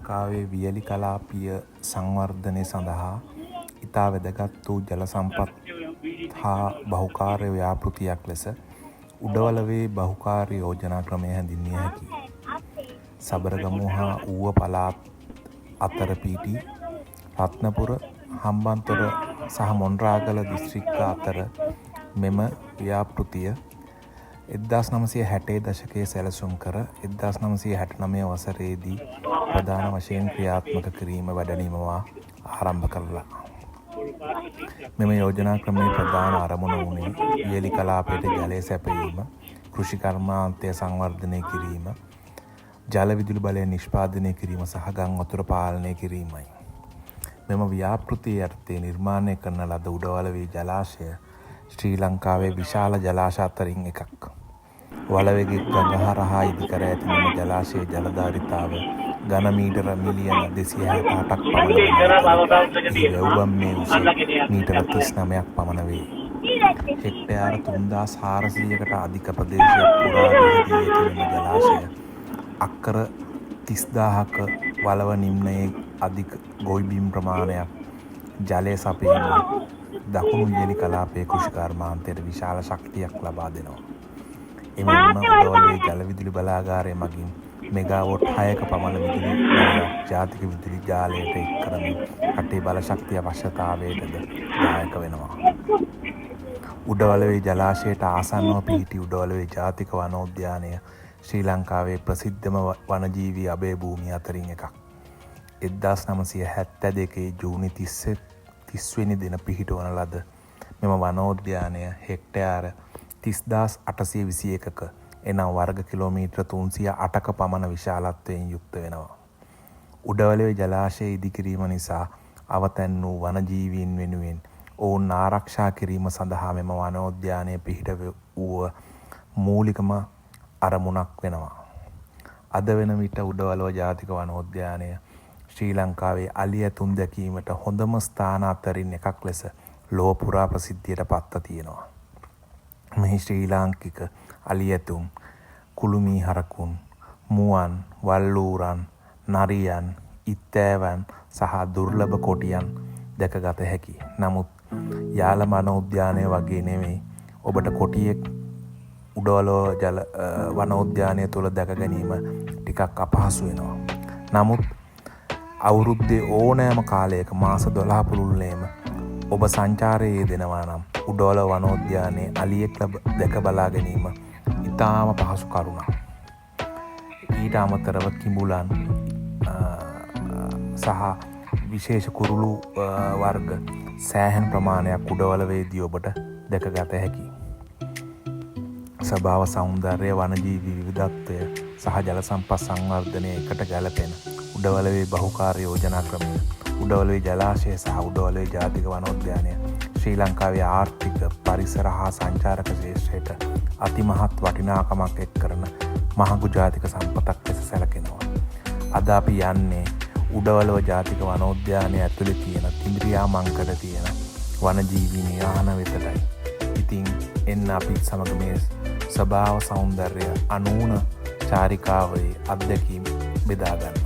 ලංකාවේ වියලි කලාපීය සංවර්ධනය සඳහා ඉතා වැදගත් වූ ජල සම්පත් හා බහුකාර්ය ව්‍යාපෘතියක් ලෙස උඩවලවේ බහුකාර්ය යෝජනා ක්‍රමය හැඳින්විය හැකියි. සබරගමුව හා ඌව පළාත් අතර පිහිටි රත්නපුර, හම්බන්තොට සහ මොණරාගල දිස්ත්‍රික්ක අතර මෙම ව්‍යාපෘතිය 1960 දශකයේ සැලසුම් කර 1969 වසරේදී ප්‍රධාන වශයෙන් ක්‍රියාත්මක කිරීම වැඩනීමවා ආරම්භ කළා. මෙම යෝජනා ක්‍රමයේ ප්‍රධාන අරමුණ වුණේ වියලි කලාපයට ජලය සැපයීම, කෘෂි කර්මාන්තය සංවර්ධනය කිරීම, ජල විදුලි බලය නිෂ්පාදනය කිරීම සහ ගම් වතුර පාලනය කිරීමයි. මෙම ව්‍යාපෘතිය යටතේ නිර්මාණය කරන ලද උඩවලවේ ජලාශය ශ්‍රී ලංකාවේ විශාල ජලාශ අතරින් එකක්. වලවෙගේ ගඟ හරහා ඉදිකර ඇති මෙම ජලාශයේ ජලධාරිතාව ඝන මීටර මිලියන 268ක් පමණ වැව්වම් මේ උස මීටර 39ක් පමණ වේ. හෙක්ටයාර 3400කට අධික ප්‍රදේශයක් පුරා විහිදී ඇති මෙම ජලාශය අක්කර 30000ක වලව නිම්නයේ අධික ගොවිබිම් ප්‍රමාණයක් ජලය සපයීම දකුණු වියලි කලාපයේ කෘෂි කර්මාන්තයට විශාල ශක්තියක් ලබා දෙනවා. එමෙන්ම උඩවලවේ ජල විදුලි බලාගාරය මගින් මෙගාවොට් 6ක පමණ විදුලි බලයක් ජාතික විදුලි ජාලයට එක් කරමින් රටේ බල ශක්තිය අවශ්‍යතාවයටද දායක වෙනවා. උඩවලවේ ජලාශයට ආසන්නව පිහිටි උඩවලවේ ජාතික වනෝද්‍යානය ශ්‍රී ලංකාවේ ප්‍රසිද්ධම වනජීවී අභය භූමිය අතරින් එකක්. 1972 ජූනි 30 වෙනි දින පිහිටවන ලද මෙම වනෝද්‍යානය හෙක්ටයාර 30821ක එනම් වර්ග කිලෝමීටර 308ක පමණ විශාලත්වයෙන් යුක්ත වෙනවා. උඩවලවේ ජලාශය ඉදිකිරීම නිසා අවතැන් වූ වනජීවීන් වෙනුවෙන් ඔවුන් ආරක්ෂා කිරීම සඳහා මෙම වනෝද්‍යානය පිහිට වූ මූලිකම අරමුණක් වෙනවා. අද වන විට උඩවලව ජාතික වනෝද්‍යානය ශ්‍රී ලංකාවේ අලි ඇතුන් දැකීමට හොඳම ස්ථාන අතරින් එකක් ලෙස ලොව පුරා ප්‍රසිද්ධියට පත්ව තියෙනවා. මෙහි ශ්‍රී ලාංකික අලි ඇතුන්, කුළුමී හරකුන්, මුවන්, වල්ලූරන්, නරියන්, ඉත්තෑවන් සහ දුර්ලභ කොටියන් දැකගත හැකියි. නමුත් යාල වනෝද්‍යානය වගේ නෙමෙයි ඔබට කොටියෙක් උඩවලව වනෝද්‍යානය තුළ දැක ගැනීම ටිකක් අපහසු වෙනවා. නමුත් අවුරුද්දේ ඕනෑම කාලයක මාස 12 පුළුල්ලේම ඔබ සංචාරයේ යෙදෙනවා නම් උඩවලව වනෝද්‍යානයේ අලියෙක් දැක බලා ගැනීම ඉතාම පහසු කරුණක්. ඊට අමතරව කිඹුලන් සහ විශේෂ කුරුළු වර්ග සෑහෙන ප්‍රමාණයක් උඩවලවේදී ඔබට දැකගත හැකියි. ස්වභාව සෞන්දර්ය, වනජීවී විවිධත්වය සහ ජල සම්පත් සංවර්ධනය එකට ගැලපෙන උඩවලවේ බහුකාර්ය යෝජනා ක්‍රමය උඩවලවේ ජලාශය සහ උඩවලවේ ජාතික වනෝද්‍යානය ශ්‍රී ලංකාවේ ආර්ථික, පරිසර හා සංචාරක ක්ෂේත්‍රයට අතිමහත් වටිනාකමක් එක් කරන මහඟු ජාතික සම්පතක් ලෙස සැලකෙනවා. අද අපි යන්නේ උඩවලව ජාතික වනෝද්‍යානය ඇතුලේ තියෙන තිඹිරියා මංකඩ තියෙන වනජීවී නියාන වෙතටයි. ඉතින් එන්න අපි සමග මේ ස්වභාව සෞන්දර්ය අනූන චාරිකාවේ අත්දැකීම් බෙදා ගන්න.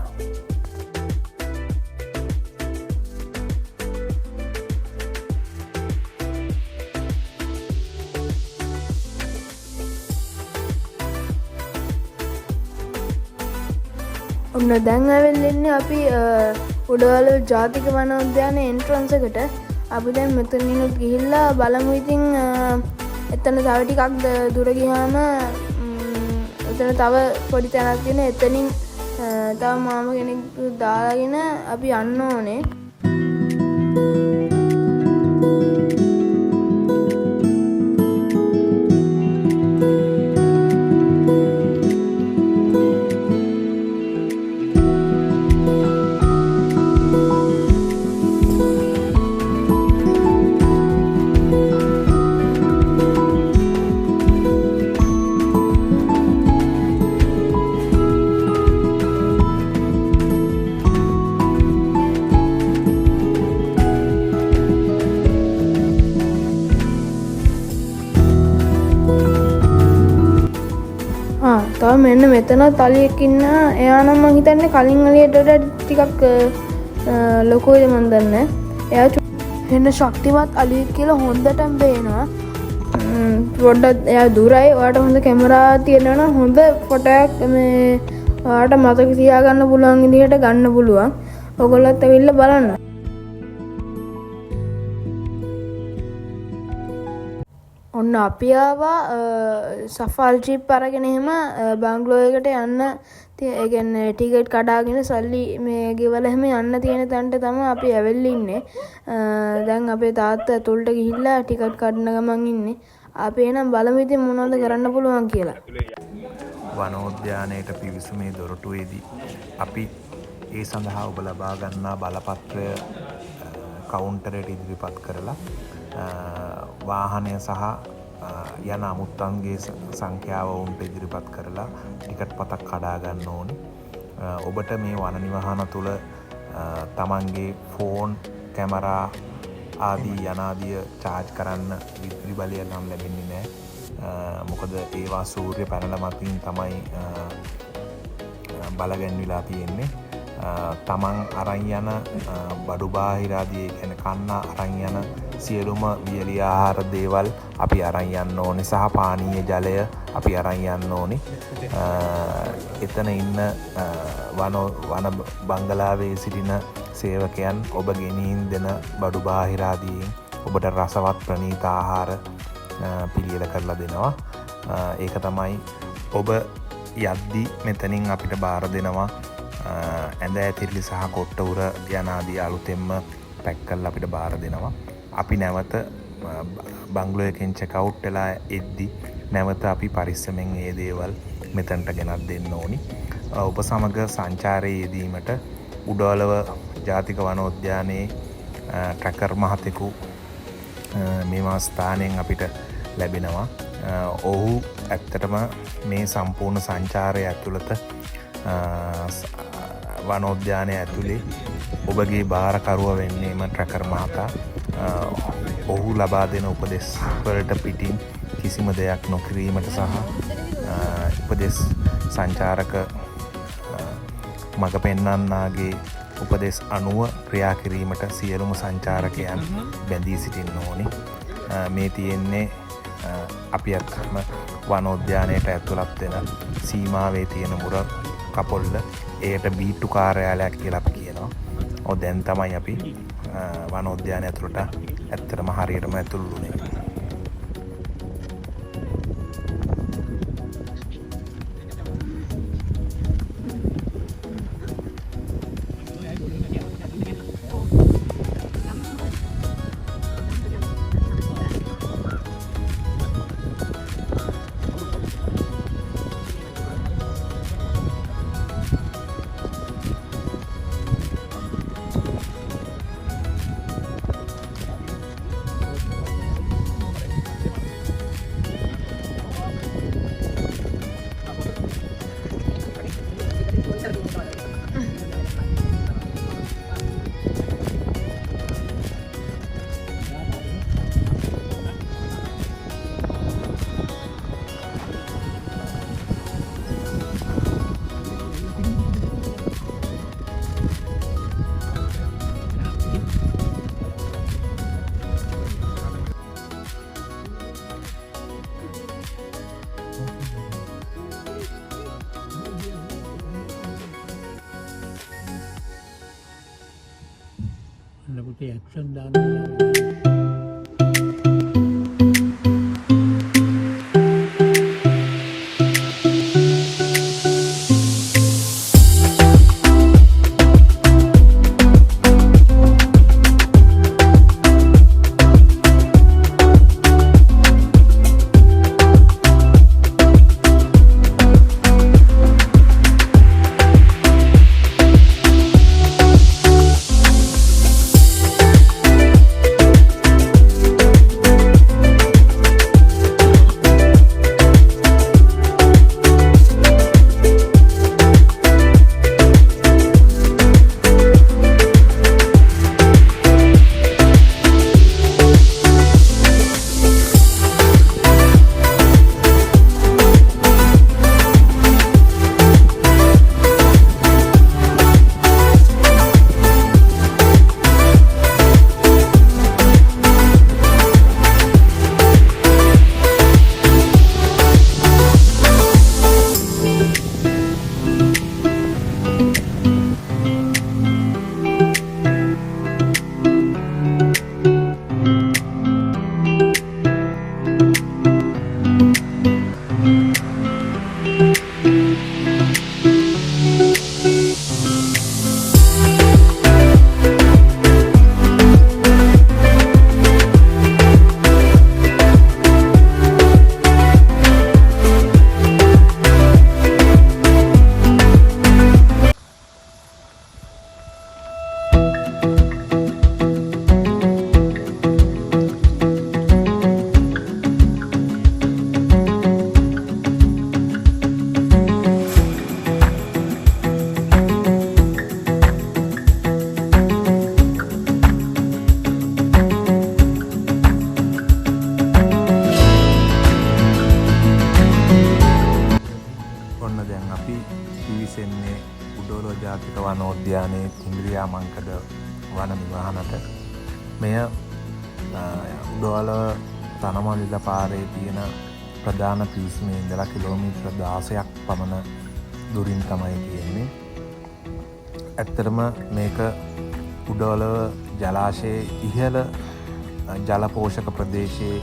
ඔන්න දැන් ඇවිල්ලා අපි උඩවලව ජාතික වනෝද්‍යානයේ එන්ට්‍රන්ස් එකට. අපි දැන් මෙතනිනුත් ගිහිල්ලා බලමු. ඉතින් එතන තව ටිකක් දුර ගියාම එතන තව පොඩි තැනක් තියෙන. එතනින් තව මාම කෙනෙක් දාලාගෙන අපි යන්න ඕනේ. මෙන්න මෙතන තලියෙක් ඉන්නවා. එයා නම් මං හිතන්නේ කලින් අලියට වඩා ටිකක් ලොකුයිද මන් දන්නේ. එයා එන්න ශක්තිමත් අලියෙක් කියලා හොඳටම පේනවා. පොඩ්ඩක් එයා දුරයි. ඔයාට හොඳ කැමරා තියෙනවා නම් හොඳ ෆොටෝ එකක් මේ ඔයාට මතක තියාගන්න පුළුවන් විදිහට ගන්න පුළුවන්. ඔයගොල්ලොත් ඇවිල්ලා බලන්න. ඔන්න අපි ආවා සෆාරි ජීප් අරගෙන එහෙම බංගලෝ එකට යන්න. ඒ කියන්නේ ටිකට් කඩාගෙන සල්ලි මේ ගෙවලා එහෙම යන්න තියෙන තැනට තමයි අපි ඇවිල්ලා ඉන්නේ. දැන් අපේ තාත්තා ඇතුළට ගිහිල්ලා ටිකට් කඩන ගමන් ඉන්නේ. අපි එනම් බලමු ඉතින් මොනවද කරන්න පුළුවන් කියලා. වනෝද්‍යානයට පිවිසුමේ දොරටුවේදී අපි ඒ සඳහා ඔබ ලබා ගන්නා බලපත්‍රය කවුන්ටරයට ඉදිරිපත් කරලා වාහනය සහ යන අමුත්තන්ගේ සංඛ්‍යාව ඔවුන්ට ඉදිරිපත් කරලා ටිකට් පතක් කඩා ගන්න ඕනේ. ඔබට මේ වන නිවහන තුළ තමන්ගේ ෆෝන් කැමරා ආදී යනාදිය චාර්ජ් කරන්න විදුලි බලය නම් ලැබෙන්නේ නැහැ. මොකද ඒවා සූර්ය පැනල මතින් තමයි බලගැන්විලා තියෙන්නේ. තමන් අරන් යන බඩු බාහිරාදී කියන කන්න අරන් යන සියලුම වියලි ආහාර දේවල් අපි අරන් යන්න ඕනේ සහ පානීය ජලය අපි අරන් යන්න ඕනේ. එතන ඉන්න වන බංගලාවේ සිටින සේවකයන් ඔබ ගෙනින් දෙන බඩු බාහිරාදීන් ඔබට රසවත් ප්‍රණීත ආහාර පිළියෙල කරලා දෙනවා. ඒක තමයි ඔබ යද්දි මෙතනින් අපිට බාර දෙනවා ඇඳ ඇතිරිලි සහ කොට්ට උර යනාදී අලුතෙන්ම පැක් කරලා අපිට බාර දෙනවා. අපි නැවත බංගලෝ එකෙන් චෙක්අවුට් වෙලා එද්දි නැවත අපි පරිස්සමෙන් ඒ දේවල් මෙතනට ගෙනත් දෙන්න ඕනි. ඔබ සමග සංචාරයේ යෙදීමට උඩවලව ජාතික වනෝද්‍යානයේ ට්‍රැකර් මහතෙකු මේම ස්ථානයෙන් අපිට ලැබෙනවා. ඔහු ඇත්තටම මේ සම්පූර්ණ සංචාරය ඇතුළත වනෝද්‍යානය ඇතුළේ ඔබගේ භාරකරුව වෙන්නේම ට්‍රැකර් මහතා. ඔහු ලබා දෙන උපදෙස් වලට පිටින් කිසිම දෙයක් නොකිරීමට සහ උපදෙස් සංචාරක මඟ පෙන්වන්නාගේ උපදෙස් අනුව ක්‍රියා කිරීමට සියලුම සංචාරකයන් බැඳී සිටින්න ඕනි. මේ තියෙන්නේ අපි අත්ම වනෝද්‍යානයට ඇතුළත් වෙන සීමාවේ තියෙන මුර කපොල්ල. ඒකට බීට්ටු කාර්යාලයක් කියලා අපි කියනවා. දැන් තමයි අපි වනෝද්‍යානය ඇතුළට ඇත්තටම හරියටම ඇතුළු වුණේ. action done. ගමනේ ඉන්ද්‍රියාමංකඩ වන නිවහනට මෙය උඩවල තනමල්ල පාරේ තියෙන ප්‍රධාන පිරිසමේ ඉඳලා කිලෝමීටර් 16ක් පමණ දුරින් තමයි තියෙන්නේ. ඇත්තටම මේක උඩවල ජලාශයේ ඉහළ ජල පෝෂක ප්‍රදේශයේ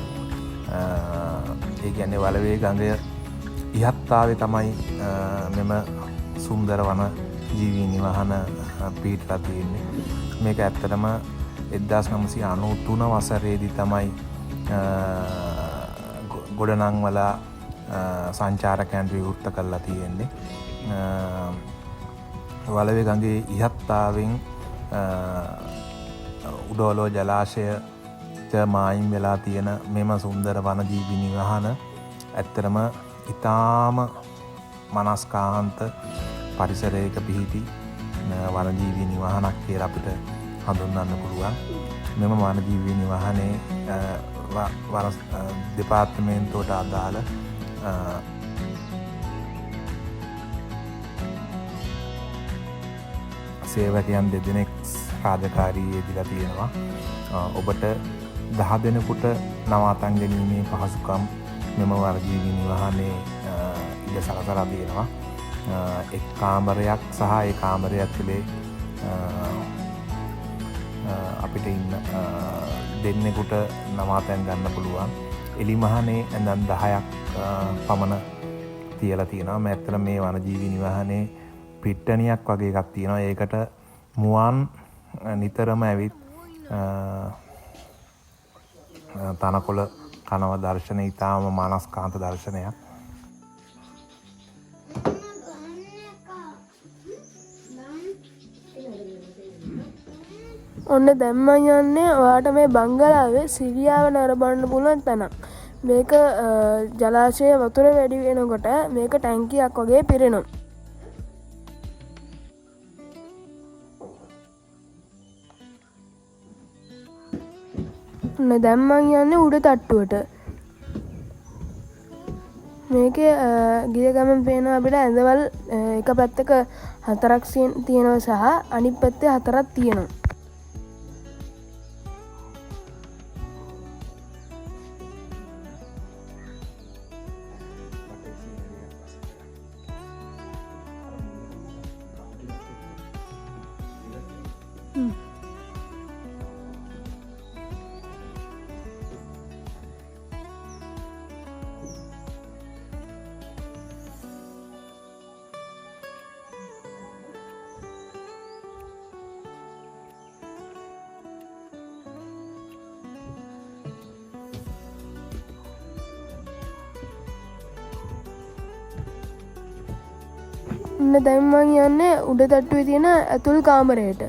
ඒ කියන්නේ වලවේ ගඟය ඉහත්තාවේ තමයි මෙම සුන්දර වන ජීවී නිවහන පිහිටලා තියෙන්නේ. මේක ඇත්තටම 1993 වසරේදී තමයි ගොඩනංවල සංචාරකයන්ට විවෘත කරලා තියෙන්නේ. වලවේ ගඟේ ඉහත්තාවෙන් උඩවලෝ ජලාශයට මායිම් වෙලා තියෙන මෙම සුන්දර වනජීවී නිවහන ඇත්තටම ඉතාම මනස්කාන්ත පරිසරයක පිහිටි වනජීවී නිවහනක් කියලා අපිට හඳුන්වන්න පුළුවන්. මෙම වනජීවී නිවහනේ දෙපාර්තමේන්තුවට අදාළ සේවකයන් 2 දෙනෙක් රාජකාරී යෙදලා තියෙනවා. ඔබට 10 දෙනෙකුට නවාතන් ගැනීමේ පහසුකම් මෙම වනජීවී නිවහනේ ඉඩ සලසලා තියෙනවා. එක් කාමරයක් සහ ඒ කාමරය ඇතුලේ අපිට ඉන්න දෙන්නෙකුට නවාතැන් ගන්න පුළුවන්. එලිමහනේ ඇඳන් 10ක් පමණ තියලා තියෙනවා. ඇත්තට මේ වනජීවී නිවහනේ පිට්ටනියක් වගේ එකක් තියෙනවා. ඒකට මුවන් නිතරම ඇවිත් තනකොළ කනව දර්ශනය ඉතාම මානස්කාන්ත දර්ශනයක්. ඔන්න දැම්ම යන්නේ ඔයාට මේ බංගලාවේ සිරියාව නරඹන්න පුළුවන් තැනක්. මේක ජලාශය වතුර වැඩි වෙනකොට මේක ටැංකියක් වගේ පිරෙනවා. ඔන්න දැම්මන් යන්නේ උඩ තට්ටුවට. මේකේ ගිය ගමන් පේනවා අපිට ඇඳවල් එක පැත්තක 4ක් තියෙනවා සහ අනිත් පැත්තේ 4ක් තියෙනවා. දැන් මං යන්නේ උඩ තට්ටුවේ තියෙන ඇතුල් කාමරයට.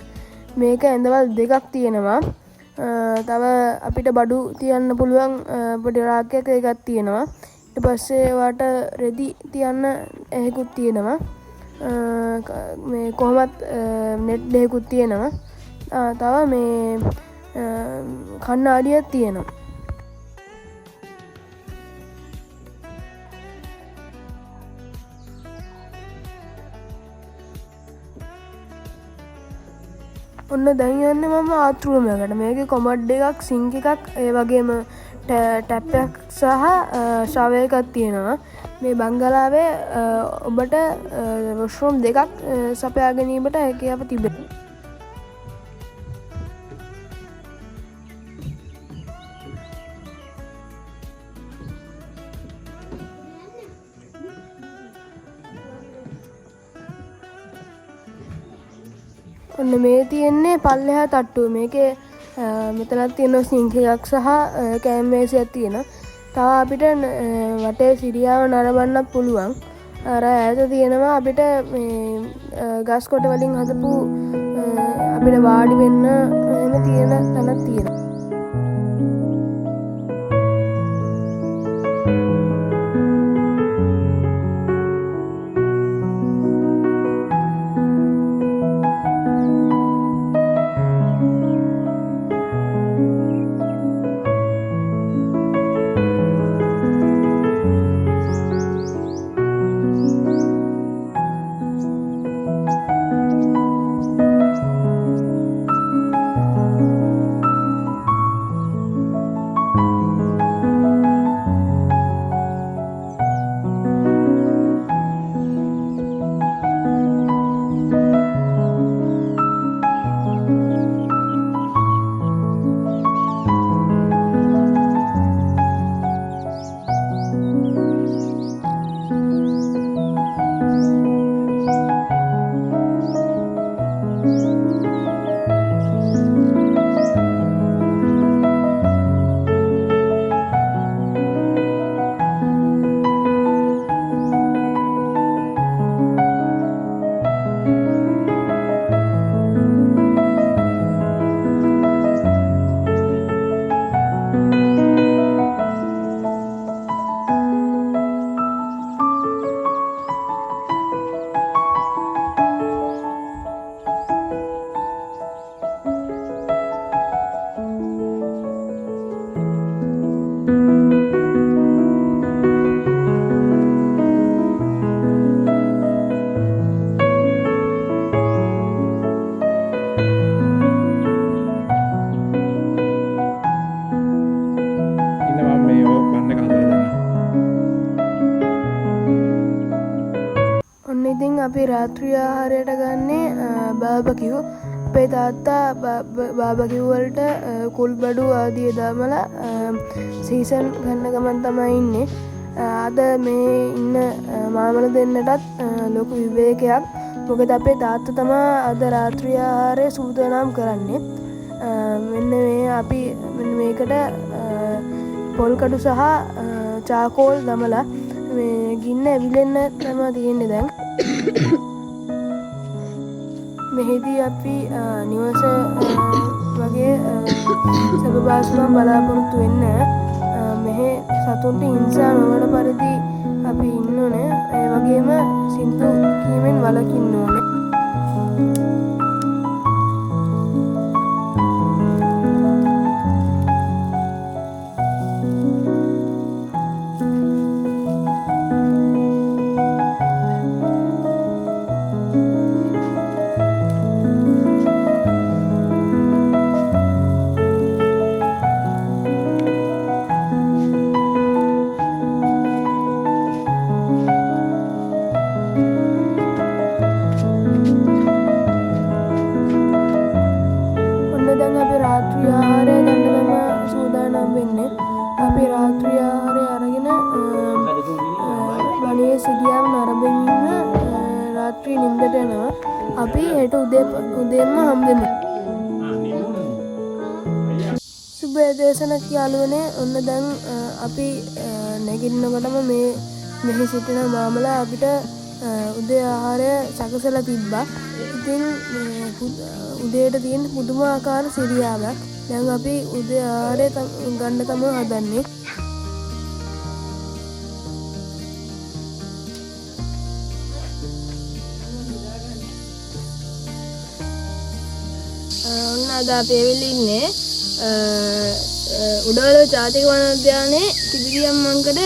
මේක ඇඳවල් 2ක් තියෙනවා. තව අපිට බඩු තියන්න පුළුවන් පොඩි රාක්කයක් එකක් තියෙනවා. ඊට පස්සේ වාට රෙදි තියන්න එහෙකුත් තියෙනවා. මේ කොහොමත් net දෙකකුත් තියෙනවා. තව මේ කණ්ණාඩියක් තියෙනවා. ඔන්න දැන් යන්නේ මම ආත්රුවම එකට. මේකේ කොමඩ් එකක්, සිංක් එකක්, ඒ වගේම ටැප් එකක් සහ ෂවර් එකක් තියෙනවා. මේ බංගලාවේ ඔබට වොෂ්රූම් 2ක් සපයා ගැනීමට හැකියාව තිබෙනවා. ඔන්න මේ තියෙන්නේ පල්ලෙහා තට්ටුව. මේකේ මෙතනක් තියෙනවා සිංක් එකක් සහ කෑම මේසයක් තියෙනවා. තව අපිට වටේ සිරියාව නරඹන්නත් පුළුවන්. අර ඈත තියෙනවා අපිට මේ ගස් කොට වලින් හදපු අපිට වාඩි වෙන්න එහෙම තියෙන තැනක් තියෙනවා. රාත්‍රී ආහාරයට ගන්නේ බාබකිව්. අපේ තාත්තා බාබකිව් වලට කුල්බඩු ආදිය දාමලා සීසන් ගන්න ගමන් තමයි ඉන්නේ. අද මේ ඉන්න මාමල දෙන්නටත් ලොකු විවේකයක්. මොකද අපේ තාත්තා තමා අද රාත්‍රී ආහාරය සූදානම් කරන්නේ. මෙන්න මේ අපි මෙන්න මේකට පොල්කඩු සහ චාකෝල් දමලා මේ ගින්න ඇවිලෙන්න තමයි තියෙන්නේ දැන්. මෙහිදී අපි නිවස වගේ සබබාසුමක් බලාපොරොත්තු වෙන්න මෙහි සතුන්ට හිංසා නොවන පරිදි අපි ඉන්න ඕනේ. ඒ වගේම සින්දු කීමෙන් වළකින්න ඕනේ. අපි හෙට උදේම හම්බෙමු. සුබ දේශනක් යාළුවනේ. ඔන්න දැන් අපි නැගිටිනකොටම මෙහි සිටින මාමලා අපිට උදේ ආහාරය සකසලා තිබ්බා. ඉතින් උදේට තියෙන පුදුමාකාර සිරියාවක්. දැන් අපි උදේ ආහාරය ගන්න තමයි හදන්නේ. ඔන්න අද අපි ඇවිල්ලා ඉන්නේ උඩවල ජාතික වනෝද්‍යානයේ කිදිරියම් මංකඩ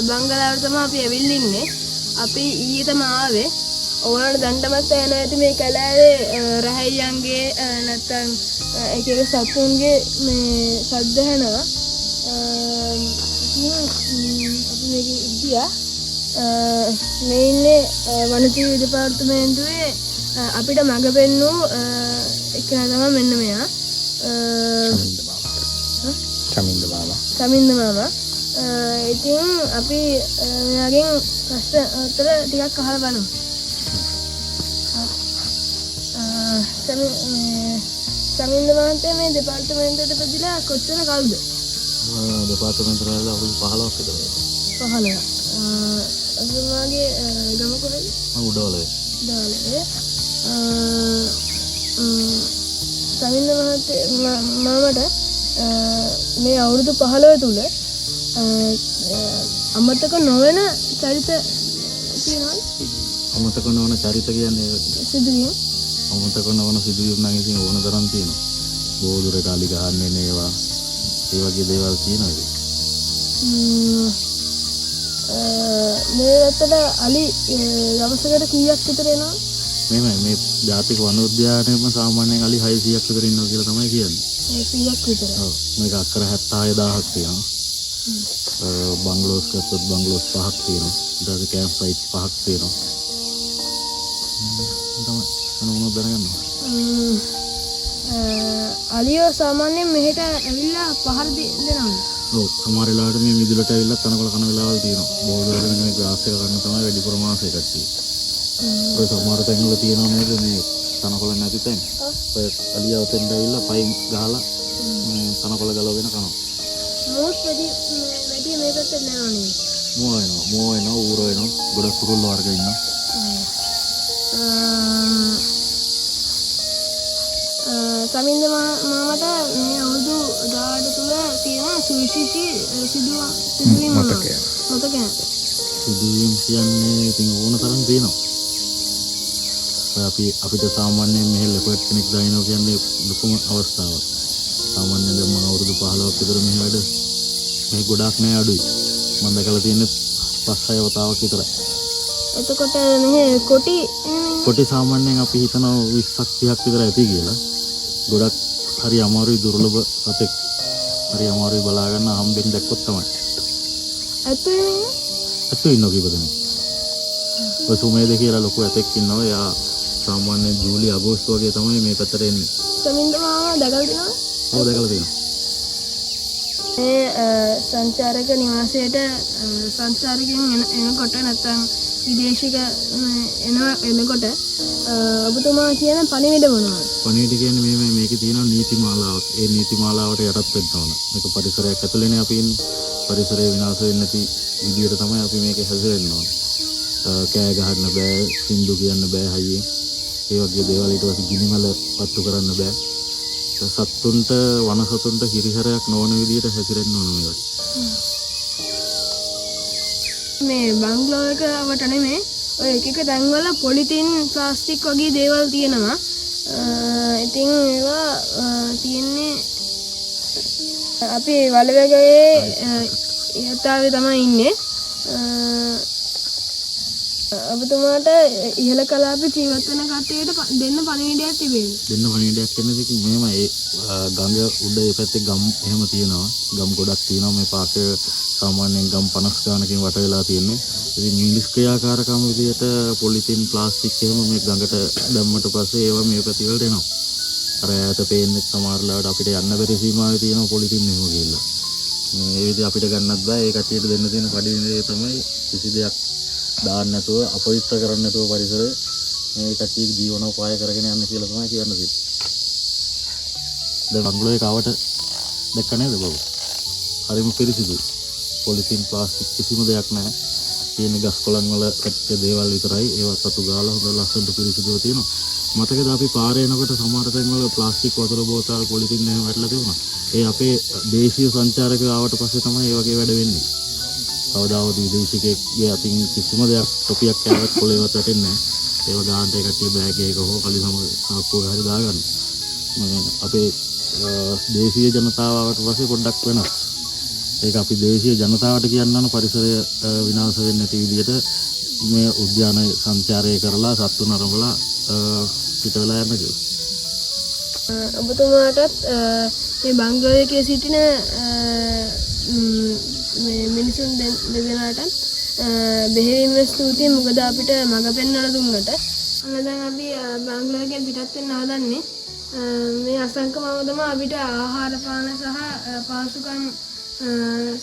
බංගලාවට තමයි අපි ඇවිල්ලා ඉන්නේ. අපි ඊයේ තමයි ආවේ. ඕනට දණ්ඩමත් ඇහෙනවා ඇති මේ කැලෑවේ රහයියන්ගේ නැත්තම් එක එක සතුන්ගේ මේ ශබ්ද ඇහෙනවා. අපි මේක ඉදියා මේ ඉන්නේ වනජීවි දෙපාර්තමේන්තුවේ අපිට මඟ පෙන්නූ එක්කෙනා තමයි මෙන්න මෙයා. චමින්ද මාමා. ඉතින් අපි මෙයාගෙන් ප්‍රශ්න උත්තර ටිකක් අහලා බලමු. චමින්ද මහත්තයා මේ දෙපාර්තමේන්තුවට පැදිලා කොච්චර කල්ද? දෙපාර්තමේන්තුවට අවුරුදු 15ක් විතර. 15. ඔබගේ ගම කොහෙද? මම උඩවලේ. චමින්ද මහත්තයා මාමට මේ අවුරුදු 15 තුල අමතක නොවන චරිත තියෙනවද? අමතක නොවන චරිත කියන්නේ සිදුවීම්. අමතක නොවන සිදුවීම් නම් ඉතින් ඕන තරම් තියෙනවා. බෝදුරට අලි ගහන්නේ නේවා. ඒ වගේ දේවල් තියෙනවා ඉතින්. මේ ඇත්තට අලි දවසකට කීයක් විතර එනවා? මේ ජාතික වනෝද්‍යානයේම සාමාන්‍යයෙන් අලි 600ක් විතර ඉන්නවා කියලා තමයි කියන්නේ. 100ක් විතර. ඔව්. මේක අක්කර 76000ක් තියෙනවා. බංගලෝස් ගත්තොත් බංගලෝස් 5ක් තියෙනවා. ඊට පස්සේ කැම්ප් සයිට් 5ක් තියෙනවා. තමයි මොනවද දැනගන්නවා? අලියෝ සාමාන්‍යයෙන් මෙහෙට ඇවිල්ලා පහර දෙනවා. ඔව්. සමහර වෙලාවට මේ මිදුලට ඇවිල්ලා තනකොළ කන වෙලාවල් තියෙනවා. බෝධවලගෙන මේ ග්‍රාස් එක කන්න තමයි වැඩි ප්‍රමාණය කට්ටිය. ඔය සමහර තැන්වල තියෙනවා නේද මේ තනකොළ නැති තැන්. ඔය අලියා උතෙන්ට ඇවිල්ලා පයින් ගහලා මේ තනකොළ ගලවගෙන කනවා. මොස් වැඩි මේ පැත්තට නෑ නේ. මෝ වෙනවා ඌර වෙනවා ගොඩක් කුරුල්ල වර්ග ඉන්නවා. චමින්ද මාමට මේ අවුරුදු 18 තුල තියෙන සුවිශේෂී සිදුවීම් මතකයක්. සිදුවීම් කියන්නේ ඉතින් ඕන තරම් තියෙනවා. අපිට සාමාන්‍යයෙන් මෙහෙ ලෙපර්ඩ් කෙනෙක් දානවා කියන්නේ ලොකුම අවස්ථාවක්. සාමාන්‍යයෙන් දැන් මම අවුරුදු 15ක් විතර මෙහෙ වැඩ මේ ගොඩක් නෑ අඩුයි. මම දැකලා තියෙන්නේ 5-6 වතාවක් විතරයි. එතකොට මෙහෙ කොටි සාමාන්‍යයෙන් අපි හිතනවා 20ක් 30ක් විතර ඇති කියලා. ගොඩක් හරි අමාරුයි දුර්ලභ සතෙක්. හරි අමාරුයි බලා ගන්න හම්බෙන් දැක්කොත් තමයි. ඇත්තේ ඉන්නෝ කීප දෙනෙක්. ඔය සුමේද කියලා ලොකු ඇතෙක් ඉන්නවා. එයා සාමාන්‍යයෙන් ජූලි අගෝස්තු වගේ තමයි මේ පැත්තට එන්නේ. සමින්ද මාමා දැකලා තියෙනවද? ඔව් දැකලා තියෙනවා. මේ සංචාරක නිවාසයට සංචාරකයන් එනකොට නැත්නම් විදේශික එනකොට ඔබතුමා කියන පණිවිඩ මොනවද? පණිවිඩ කියන්නේ මේකේ තියෙන නීති මාලාවක්. ඒ නීති මාලාවට යටත් වෙන්න ඕන. මේක පරිසරයක් ඇතුළේනේ අපි ඉන්නේ. පරිසරය විනාශ වෙන්නේ නැති විදියට තමයි අපි මේකේ හැසිරෙන්න ඕන. කෑ ගහන්න බෑ, සින්දු කියන්න බෑ හයියෙන්. ඒ වගේ දේවල් ඊට පස්සේ ගිනිමල පත්තු කරන්න බෑ. සත්තුන්ට වනසතුන්ට හිරිහැරයක් නොවන විදියට හැසිරෙන්න ඕන මේවා. මේ බංගලෝ එකට නෙමෙයි ඔය එක තැන්වල පොලිතින් ප්ලාස්ටික් වගේ දේවල් තියෙනවා. ඉතින් ඒවා තියෙන්නේ අපි වලවැගයේ යථාවේ තමයි ඉන්නේ. ඔබතුමාට ඉහළ කලාපේ ජීවත් වෙන කට්ටියට දෙන්න පණිවිඩයක් තිබේද? දෙන්න පණිවිඩයක් කියන්නේ මෙහෙම ඒ ගඟ උඩ ඒ පැත්තේ ගම් එහෙම තියෙනවා. ගම් ගොඩක් තියෙනවා. මේ පාර්ශ්වය සාමාන්‍යයෙන් ගම් 50 ගානකින් වට වෙලා තියෙන්නේ. ඉතින් නිෂ්ක්‍රියාකාරකම විදියට පොලිතින් ප්ලාස්ටික් එහෙම මේ ගඟට දැම්මට පස්සේ ඒවා මේ පැති වලට එනවා. අර ඈත පේන්නේ සමහර ලාවට අපිට යන්න බැරි සීමාවේ තියෙනවා පොලිතින් එහෙම කියලා. මේ විදිහ අපිට ගන්නත් බෑ. ඒ කට්ටියට දෙන්න තියෙන පණිවිඩය තමයි කිසි දෙයක් දාන්න නැතුව අපවිත්‍ර කරන්න නැතුව පරිසරය මේ කට්ටියගේ ජීවනෝපාය කරගෙන යන්න කියලා තමයි කියන්න තියෙන්නේ. දැන් බංගලෝවේ කවට දැක්ක නේද බබු? හරිම පිරිසිදුයි. පොලිතින් ප්ලාස්ටික් කිසිම දෙයක් නැහැ. තියෙන ගස් කොළන් වල කැච්ච දේවල් විතරයි. ඒවත් අතු ගාලා හොඳ ලස්සනට පිරිසිදුව තියෙනවා. මතකද අපි පාරේ යනකොට සමහර තැන්වල ප්ලාස්ටික් වතුර බෝතල් පොලිතින් එහෙම වැටලා තිබුණා. ඒ අපේ දේශීය සංචාරකයෝ ආවට පස්සේ තමයි ඒ වගේ වැඩ වෙන්නේ. කවදාවත් විදේශිකයෙක්ගේ අතින් කිසිම දෙයක් ටොපියක් කෑවත් කොලේවත් වැටෙන්නේ නැහැ. ඒව ගානට ඒ කට්ටිය බෑග් එකක හෝ කලිසම සාක්කුවක හරි දාගන්න. අපේ දේශීය ජනතාවට පස්සේ පොඩ්ඩක් වෙනස්. ඒක අපි දේශීය ජනතාවට කියන්න පරිසරය විනාශ වෙන්නේ නැති විදිහට මේ උද්‍යාන සංචාරය කරලා සත්තු නරඹලා පිට වෙලා යන්න කියලා. ඔබතුමාටත් මේ බංගලෝ එකේ සිටින මේ මිනිසුන් දෙදෙනාට බෙහෙවින්ම ස්තුතියි. මොකද අපිට මඟ පෙන්වලා දුන්නට. අන්න දැන් අපි බංගලෝ එකෙන් පිටත් වෙන්න හදන්නේ. මේ අසංක මාම තමයි අපිට ආහාර පාන සහ පාසුකම්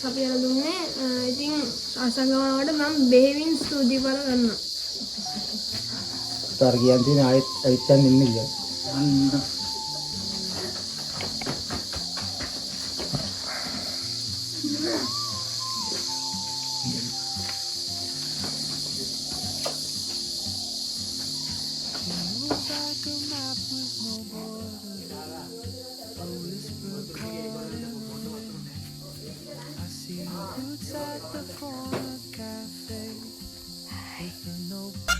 සපයලා දුන්නේ. ඉතින් අසංක මාමට මම බෙහෙවින් ස්තුතියි කරනවා. තර කියන්නේ ආයෙත් ඇවිත් යන්න ඉන්නේ කියලා. අන්න Outside the corner cafe, with no